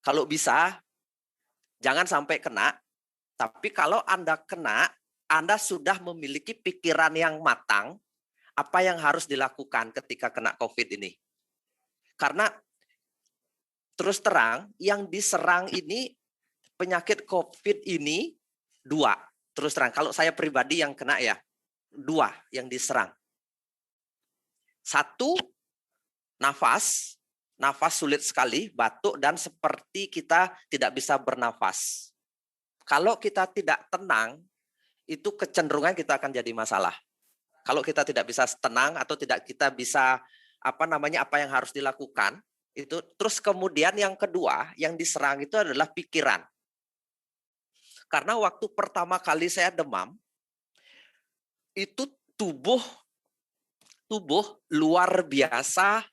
Kalau bisa, jangan sampai kena. Tapi kalau Anda kena, Anda sudah memiliki pikiran yang matang, apa yang harus dilakukan ketika kena COVID ini. Karena terus terang, yang diserang ini, penyakit COVID ini, 2. Terus terang, kalau saya pribadi yang kena ya, 2 yang diserang. 1, nafas sulit sekali, batuk, dan seperti kita tidak bisa bernafas. Kalau kita tidak tenang, itu kecenderungan kita akan jadi masalah. Kalau kita tidak bisa tenang atau tidak kita bisa apa yang harus dilakukan, itu terus kemudian yang kedua yang diserang itu adalah pikiran. Karena waktu pertama kali saya demam, itu tubuh luar biasa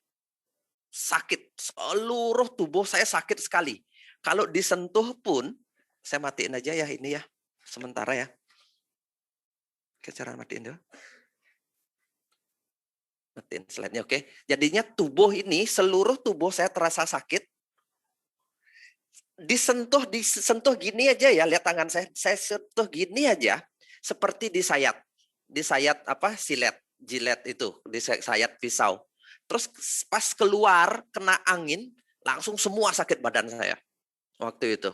sakit. Seluruh tubuh saya sakit sekali. Kalau disentuh pun, saya matiin aja ya ini ya, sementara ya. Oke, cara matiin dulu. Matiin slide-nya, oke. Jadinya tubuh ini, seluruh tubuh saya terasa sakit. Disentuh gini aja ya, lihat tangan saya sentuh gini aja, seperti disayat jilet itu, disayat pisau. Terus pas keluar kena angin, langsung semua sakit badan saya waktu itu.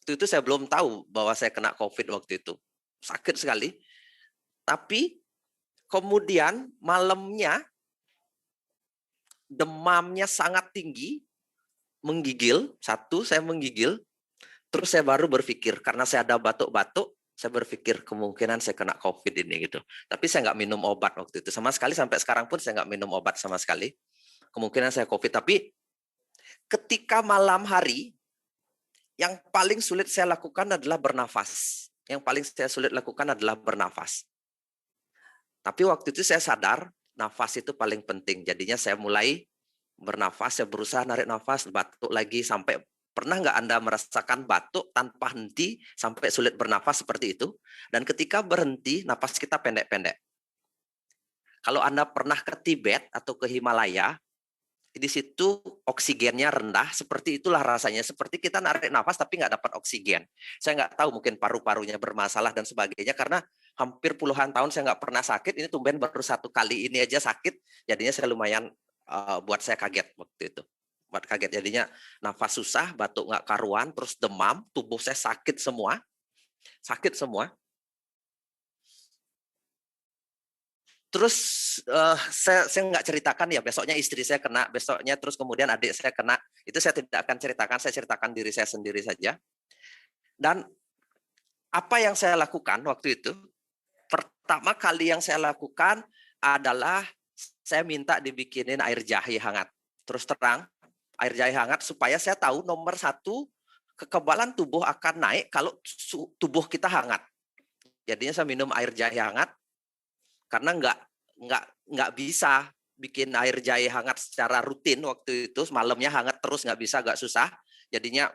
Waktu itu saya belum tahu bahwa saya kena COVID waktu itu, sakit sekali. Tapi kemudian malamnya demamnya sangat tinggi, menggigil. Saya menggigil. Terus saya baru berpikir, karena saya ada batuk-batuk, saya berpikir kemungkinan saya kena COVID ini gitu. Tapi saya nggak minum obat waktu itu. Sama sekali sampai sekarang pun saya nggak minum obat sama sekali. Kemungkinan saya COVID. Tapi ketika malam hari, yang paling sulit saya lakukan adalah bernafas. Yang paling saya sulit lakukan adalah bernafas. Tapi waktu itu saya sadar, nafas itu paling penting. Jadinya saya mulai bernafas, saya berusaha narik nafas, batuk lagi sampai pernah nggak Anda merasakan batuk tanpa henti sampai sulit bernafas seperti itu? Dan ketika berhenti, nafas kita pendek-pendek. Kalau Anda pernah ke Tibet atau ke Himalaya, di situ oksigennya rendah, seperti itulah rasanya. Seperti kita narik nafas tapi nggak dapat oksigen. Saya nggak tahu, mungkin paru-parunya bermasalah dan sebagainya, karena hampir puluhan tahun saya nggak pernah sakit, ini tumben baru 1 kali ini aja sakit, jadinya saya lumayan buat saya kaget waktu itu. Buat kaget, jadinya nafas susah, batuk nggak karuan, terus demam, tubuh saya sakit semua. Terus saya nggak ceritakan ya, besoknya istri saya kena, besoknya terus kemudian adik saya kena. Itu saya tidak akan ceritakan, saya ceritakan diri saya sendiri saja. Dan apa yang saya lakukan waktu itu, pertama kali yang saya lakukan adalah saya minta dibikinin air jahe hangat. Terus terang, air jahe hangat supaya saya tahu nomor 1, kekebalan tubuh akan naik kalau tubuh kita hangat. Jadinya saya minum air jahe hangat, karena nggak bisa bikin air jahe hangat secara rutin waktu itu, malamnya hangat terus nggak bisa, agak susah. Jadinya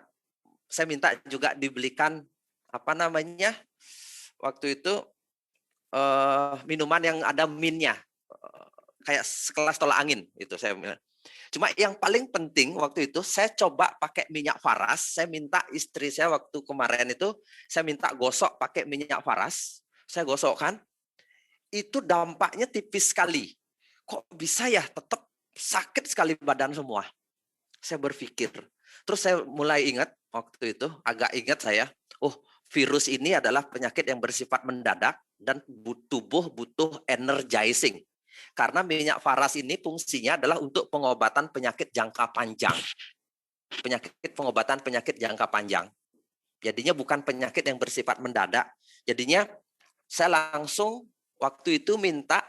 saya minta juga dibelikan waktu itu minuman yang ada minnya, kayak sekelas tolak angin itu saya. Cuma yang paling penting waktu itu saya coba pakai minyak faras. Saya minta istri saya waktu kemarin itu, saya minta gosok pakai minyak faras. Saya gosokkan, itu dampaknya tipis sekali. Kok bisa ya, tetap sakit sekali badan semua. Saya berpikir. Terus saya mulai ingat waktu itu, agak ingat saya, virus ini adalah penyakit yang bersifat mendadak dan tubuh butuh energizing. Karena minyak faras ini fungsinya adalah untuk pengobatan penyakit jangka panjang. Pengobatan penyakit jangka panjang. Jadinya bukan penyakit yang bersifat mendadak. Jadinya saya langsung waktu itu minta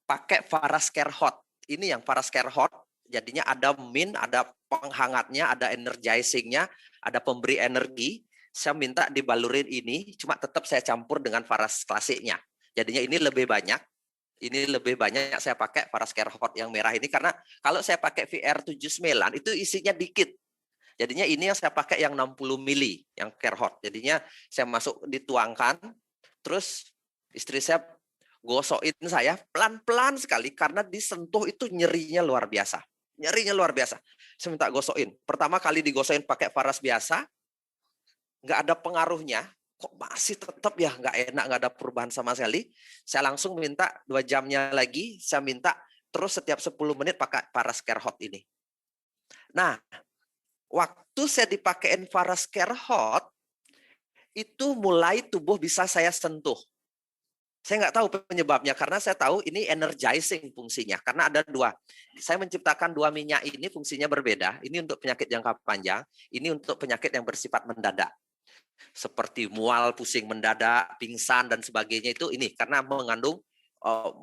pakai Faras Care Hot. Ini yang Faras Care Hot, jadinya ada mint, ada penghangatnya, ada energizingnya, ada pemberi energi. Saya minta dibalurin ini, cuma tetap saya campur dengan Faras klasiknya. Jadinya ini lebih banyak. Saya pakai Faras Care Hot yang merah ini, karena kalau saya pakai VR79 itu isinya dikit. Jadinya ini yang saya pakai yang 60 mili, yang Care Hot. Jadinya saya dituangkan, terus istri saya gosokin saya pelan-pelan sekali, karena disentuh itu nyerinya luar biasa. Saya minta gosokin. Pertama kali digosokin pakai Faras biasa, nggak ada pengaruhnya. Kok masih tetap ya nggak enak, nggak ada perubahan sama sekali. Saya langsung minta 2 jamnya lagi, saya minta terus setiap 10 menit pakai Faras Care Hot ini. Nah, waktu saya dipakein Faras Care Hot, itu mulai tubuh bisa saya sentuh. Saya nggak tahu penyebabnya, karena saya tahu ini energizing fungsinya. Karena ada 2. Saya menciptakan 2 minyak ini fungsinya berbeda. Ini untuk penyakit jangka panjang, ini untuk penyakit yang bersifat mendadak. Seperti mual, pusing mendadak, pingsan, dan sebagainya itu ini. Karena mengandung,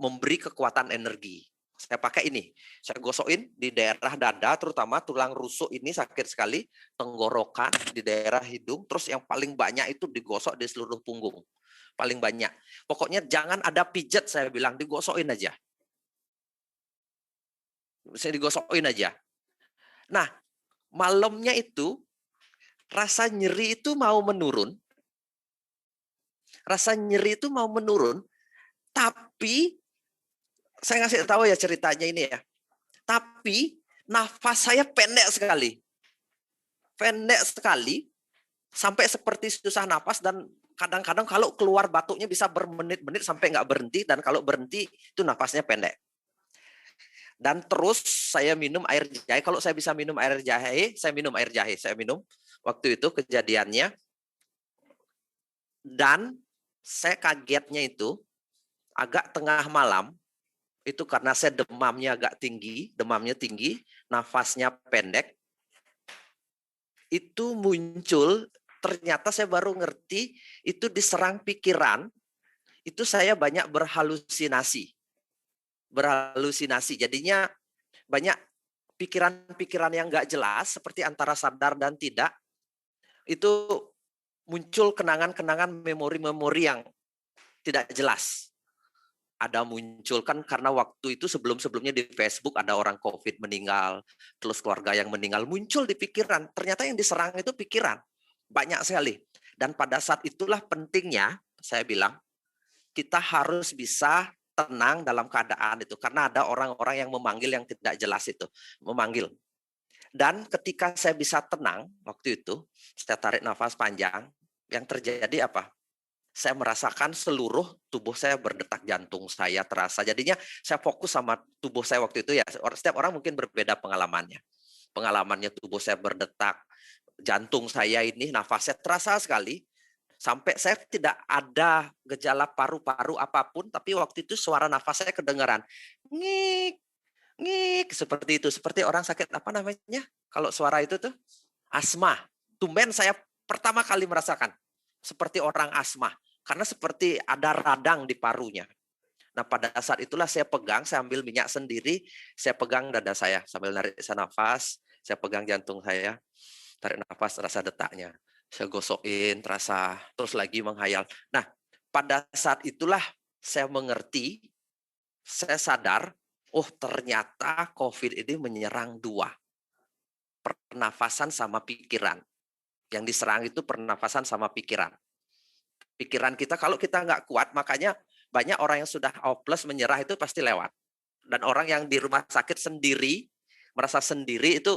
memberi kekuatan energi. Saya pakai ini. Saya gosokin di daerah dada, terutama tulang rusuk ini sakit sekali. Tenggorokan, di daerah hidung. Terus yang paling banyak itu digosok di seluruh punggung. Paling banyak. Pokoknya jangan ada pijet, saya bilang, digosokin aja. Saya digosokin aja. Nah, malamnya itu, rasa nyeri itu mau menurun. Rasa nyeri itu mau menurun, tapi saya ngasih tahu ya ceritanya ini ya. Tapi nafas saya pendek sekali. Pendek sekali, sampai seperti susah nafas, dan kadang-kadang kalau keluar batuknya bisa bermenit-menit sampai nggak berhenti, dan kalau berhenti itu nafasnya pendek. Dan terus saya minum air jahe. Kalau saya bisa minum air jahe, saya minum air jahe. Saya minum waktu itu kejadiannya. Dan saya kagetnya itu agak tengah malam, itu karena saya demamnya agak tinggi, nafasnya pendek, itu muncul, ternyata saya baru ngerti, itu diserang pikiran, itu saya banyak berhalusinasi. Jadinya banyak pikiran-pikiran yang nggak jelas, seperti antara sadar dan tidak, itu muncul kenangan-kenangan memori-memori yang tidak jelas. Ada muncul kan, karena waktu itu sebelum-sebelumnya di Facebook ada orang COVID meninggal, terus keluarga yang meninggal, muncul di pikiran. Ternyata yang diserang itu pikiran. Banyak sekali. Dan pada saat itulah pentingnya, saya bilang, kita harus bisa tenang dalam keadaan itu. Karena ada orang-orang yang memanggil yang tidak jelas itu. Memanggil. Dan ketika saya bisa tenang, waktu itu, saya tarik nafas panjang, yang terjadi apa? Saya merasakan seluruh tubuh saya berdetak, jantung saya terasa. Jadinya saya fokus sama tubuh saya waktu itu ya. Setiap orang mungkin berbeda pengalamannya. Pengalamannya tubuh saya berdetak, jantung saya ini nafasnya terasa sekali. Sampai saya tidak ada gejala paru-paru apapun, tapi waktu itu suara nafas saya kedengaran. Ngik, ngik, seperti itu. Seperti orang sakit apa namanya? Kalau suara itu tuh asma. Tumben saya pertama kali merasakan seperti orang asma. Karena seperti ada radang di parunya. Nah, pada saat itulah saya pegang, saya ambil minyak sendiri, saya pegang dada saya sambil narik nafas, saya pegang jantung saya, tarik nafas, terasa detaknya. Saya gosokin, terasa, terus lagi menghayal. Nah, pada saat itulah saya mengerti, saya sadar, oh ternyata COVID ini menyerang 2. Pernafasan sama pikiran. Yang diserang itu pernafasan sama pikiran. Pikiran kita, kalau kita nggak kuat, makanya banyak orang yang sudah hopeless, menyerah itu pasti lewat. Dan orang yang di rumah sakit sendiri, merasa sendiri, itu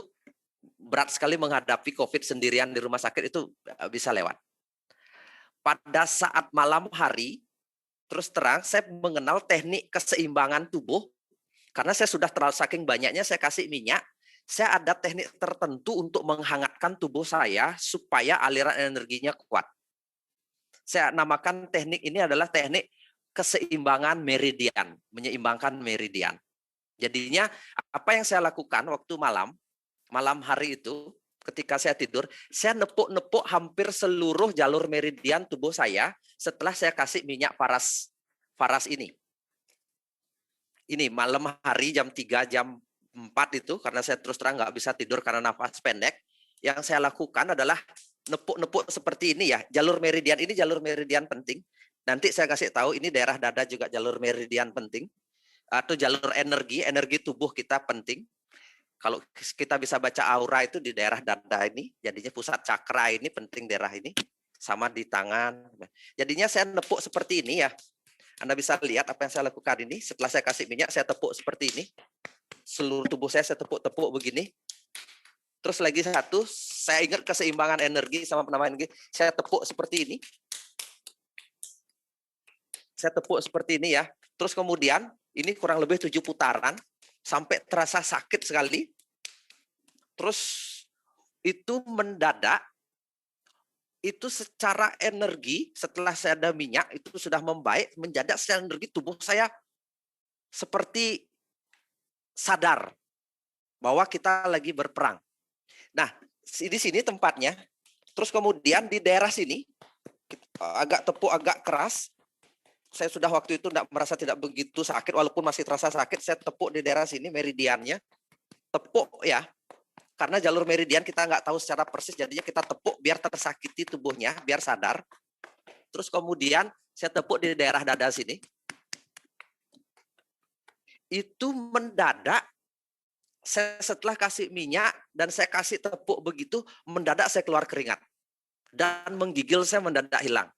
berat sekali menghadapi COVID sendirian di rumah sakit, itu bisa lewat. Pada saat malam hari, terus terang, saya mengenal teknik keseimbangan tubuh, karena saya sudah terlalu saking banyaknya saya kasih minyak, saya ada teknik tertentu untuk menghangatkan tubuh saya, supaya aliran energinya kuat. Saya namakan teknik ini adalah teknik keseimbangan meridian, menyeimbangkan meridian. Jadinya apa yang saya lakukan waktu malam hari itu, ketika saya tidur, saya nepuk-nepuk hampir seluruh jalur meridian tubuh saya setelah saya kasih minyak Faras ini. Ini malam hari jam 3, jam 4 itu, karena saya terus terang nggak bisa tidur karena nafas pendek, yang saya lakukan adalah nepuk-nepuk seperti ini ya. Jalur meridian penting. Nanti saya kasih tahu, ini daerah dada juga jalur meridian penting. Atau jalur energi tubuh kita penting. Kalau kita bisa baca aura itu di daerah dada ini, jadinya pusat cakra ini penting daerah ini. Sama di tangan. Jadinya saya nepuk seperti ini ya. Anda bisa lihat apa yang saya lakukan ini. Setelah saya kasih minyak, saya tepuk seperti ini. Seluruh tubuh saya tepuk-tepuk begini. Terus lagi satu, saya ingat keseimbangan energi sama penamaan energi. Saya tepuk seperti ini. Saya tepuk seperti ini ya. Terus kemudian ini kurang lebih 7 putaran sampai terasa sakit sekali. Terus itu mendadak, itu secara energi setelah saya ada minyak itu sudah membaik, mendadak secara energi tubuh saya seperti sadar bahwa kita lagi berperang. Nah, di sini tempatnya. Terus kemudian di daerah sini agak tepuk agak keras. Saya sudah waktu itu merasa tidak begitu sakit, walaupun masih terasa sakit. Saya tepuk di daerah sini meridiannya, tepuk ya, karena jalur meridian kita nggak tahu secara persis, jadinya kita tepuk biar tersakiti tubuhnya, biar sadar. Terus kemudian saya tepuk di daerah dada sini. Itu mendadak, saya setelah kasih minyak dan saya kasih tepuk begitu, mendadak saya keluar keringat dan menggigil saya mendadak hilang.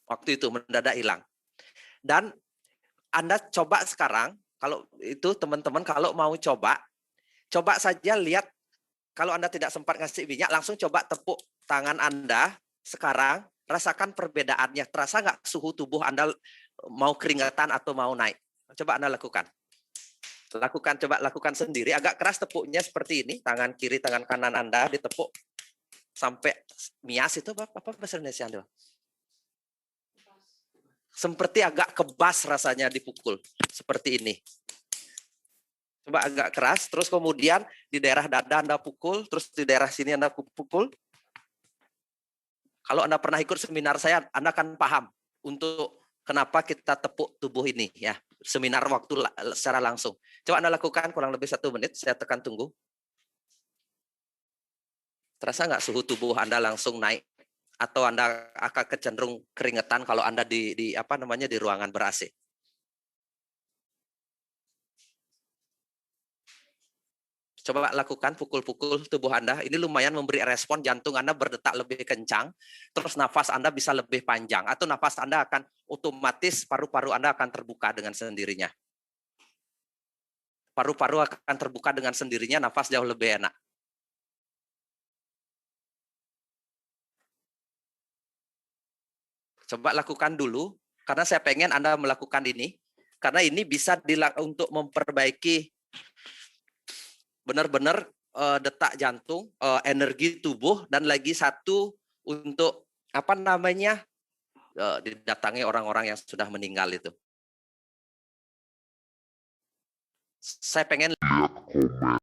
Waktu itu mendadak hilang. Dan Anda coba sekarang, kalau itu teman-teman kalau mau coba saja lihat, kalau Anda tidak sempat ngasih minyak, langsung coba tepuk tangan Anda sekarang, rasakan perbedaannya. Terasa nggak suhu tubuh Anda mau keringetan atau mau naik? Coba Anda lakukan. Coba lakukan sendiri, agak keras tepuknya seperti ini, tangan kiri, tangan kanan Anda ditepuk sampai mias itu apa bahasa Indonesia Anda? Seperti agak kebas rasanya dipukul, seperti ini. Coba agak keras, terus kemudian di daerah dada Anda pukul, terus di daerah sini Anda pukul. Kalau Anda pernah ikut seminar saya, Anda akan paham untuk kenapa kita tepuk tubuh ini ya. Seminar waktu secara langsung. Coba Anda lakukan kurang lebih 1 menit, saya tekan tunggu. Terasa nggak suhu tubuh Anda langsung naik? Atau Anda akan kecenderung keringetan kalau Anda di ruangan ber-AC? Coba lakukan pukul-pukul tubuh Anda. Ini lumayan memberi respon, jantung Anda berdetak lebih kencang, terus nafas Anda bisa lebih panjang, atau nafas Anda akan otomatis, paru-paru Anda akan terbuka dengan sendirinya. Paru-paru akan terbuka dengan sendirinya, nafas jauh lebih enak. Coba lakukan dulu, karena saya pengen Anda melakukan ini, karena ini bisa untuk memperbaiki benar-benar detak jantung, energi tubuh, dan lagi satu untuk didatangi orang-orang yang sudah meninggal itu. Saya pengen lihat komen